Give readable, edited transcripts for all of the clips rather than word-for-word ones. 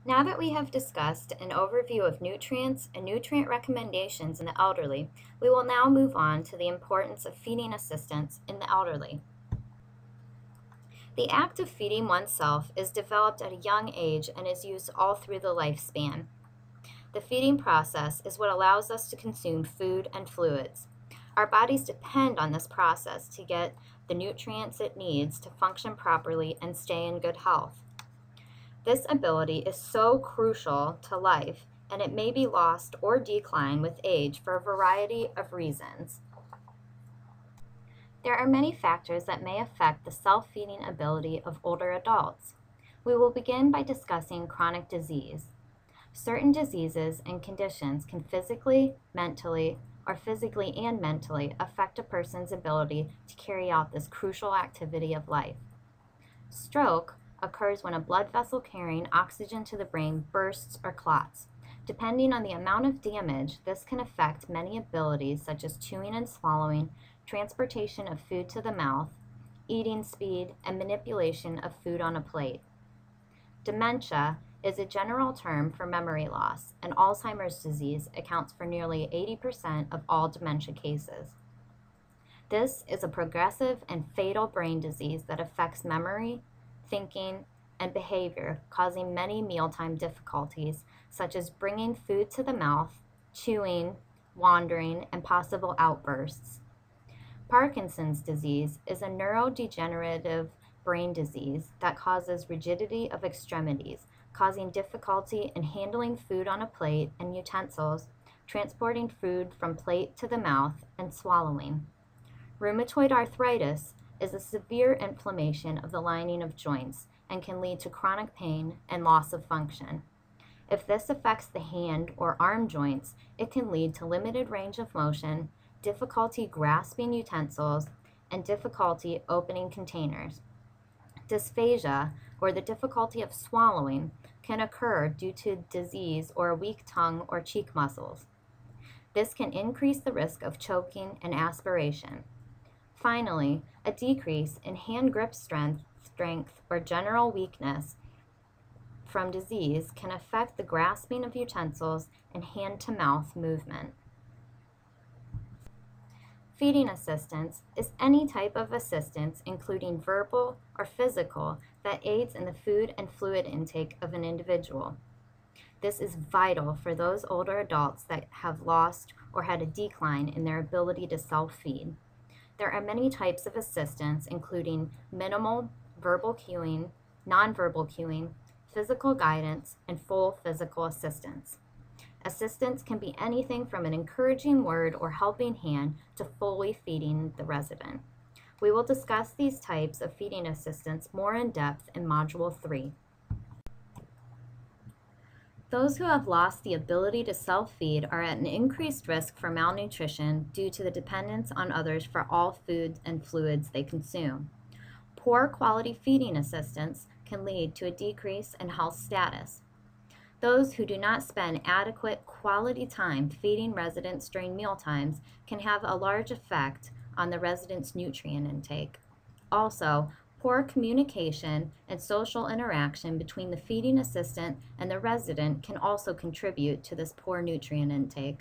Now that we have discussed an overview of nutrients and nutrient recommendations in the elderly, we will now move on to the importance of feeding assistance in the elderly. The act of feeding oneself is developed at a young age and is used all through the lifespan. The feeding process is what allows us to consume food and fluids. Our bodies depend on this process to get the nutrients it needs to function properly and stay in good health. This ability is so crucial to life, and it may be lost or decline with age for a variety of reasons. There are many factors that may affect the self-feeding ability of older adults. We will begin by discussing chronic disease. Certain diseases and conditions can physically, mentally, or physically and mentally affect a person's ability to carry out this crucial activity of life. Stroke occurs when a blood vessel carrying oxygen to the brain bursts or clots. Depending on the amount of damage, this can affect many abilities such as chewing and swallowing, transportation of food to the mouth, eating speed, and manipulation of food on a plate. Dementia is a general term for memory loss, and Alzheimer's disease accounts for nearly 80% of all dementia cases. This is a progressive and fatal brain disease that affects memory, thinking, and behavior, causing many mealtime difficulties, such as bringing food to the mouth, chewing, wandering, and possible outbursts. Parkinson's disease is a neurodegenerative brain disease that causes rigidity of extremities, causing difficulty in handling food on a plate and utensils, transporting food from plate to the mouth, and swallowing. Rheumatoid arthritis is a severe inflammation of the lining of joints and can lead to chronic pain and loss of function. If this affects the hand or arm joints, it can lead to limited range of motion, difficulty grasping utensils, and difficulty opening containers. Dysphagia, or the difficulty of swallowing, can occur due to disease or a weak tongue or cheek muscles. This can increase the risk of choking and aspiration. Finally, a decrease in hand grip strength, or general weakness from disease can affect the grasping of utensils and hand-to-mouth movement. Feeding assistance is any type of assistance, including verbal or physical, that aids in the food and fluid intake of an individual. This is vital for those older adults that have lost or had a decline in their ability to self-feed. There are many types of assistance, including minimal verbal cueing, nonverbal cueing, physical guidance, and full physical assistance. Assistance can be anything from an encouraging word or helping hand to fully feeding the resident. We will discuss these types of feeding assistance more in depth in Module 3. Those who have lost the ability to self-feed are at an increased risk for malnutrition due to the dependence on others for all foods and fluids they consume. Poor quality feeding assistance can lead to a decrease in health status. Those who do not spend adequate quality time feeding residents during meal times can have a large effect on the resident's nutrient intake. Also, poor communication and social interaction between the feeding assistant and the resident can also contribute to this poor nutrient intake.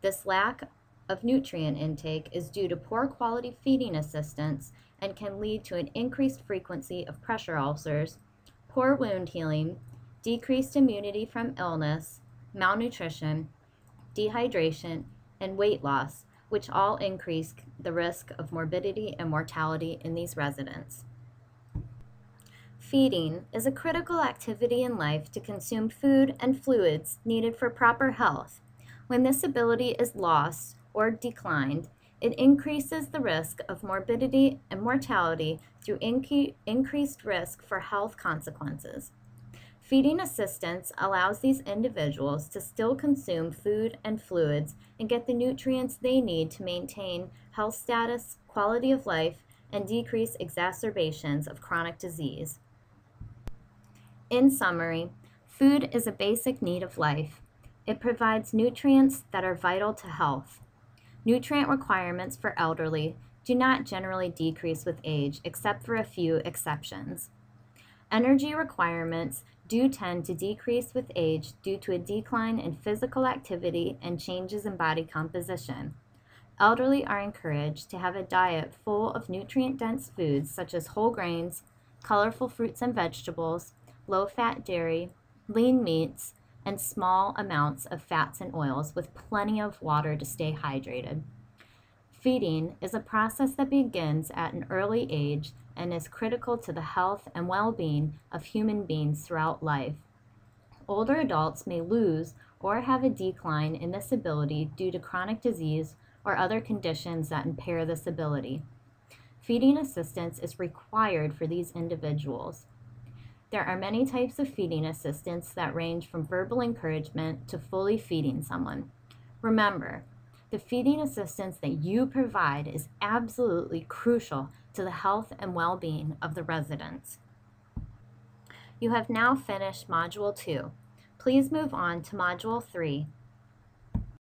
This lack of nutrient intake is due to poor quality feeding assistance and can lead to an increased frequency of pressure ulcers, poor wound healing, decreased immunity from illness, malnutrition, dehydration, and weight loss, which all increase the risk of morbidity and mortality in these residents. Feeding is a critical activity in life to consume food and fluids needed for proper health. When this ability is lost or declined, it increases the risk of morbidity and mortality through increased risk for health consequences. Feeding assistance allows these individuals to still consume food and fluids and get the nutrients they need to maintain health status, quality of life, and decrease exacerbations of chronic disease. In summary, food is a basic need of life. It provides nutrients that are vital to health. Nutrient requirements for elderly do not generally decrease with age, except for a few exceptions. Energy requirements do tend to decrease with age due to a decline in physical activity and changes in body composition. Elderly are encouraged to have a diet full of nutrient-dense foods such as whole grains, colorful fruits and vegetables, low-fat dairy, lean meats, and small amounts of fats and oils with plenty of water to stay hydrated. Feeding is a process that begins at an early age and is critical to the health and well-being of human beings throughout life. Older adults may lose or have a decline in this ability due to chronic disease or other conditions that impair this ability. Feeding assistance is required for these individuals. There are many types of feeding assistance that range from verbal encouragement to fully feeding someone. Remember, the feeding assistance that you provide is absolutely crucial to the health and well-being of the residents. You have now finished Module 2. Please move on to Module 3,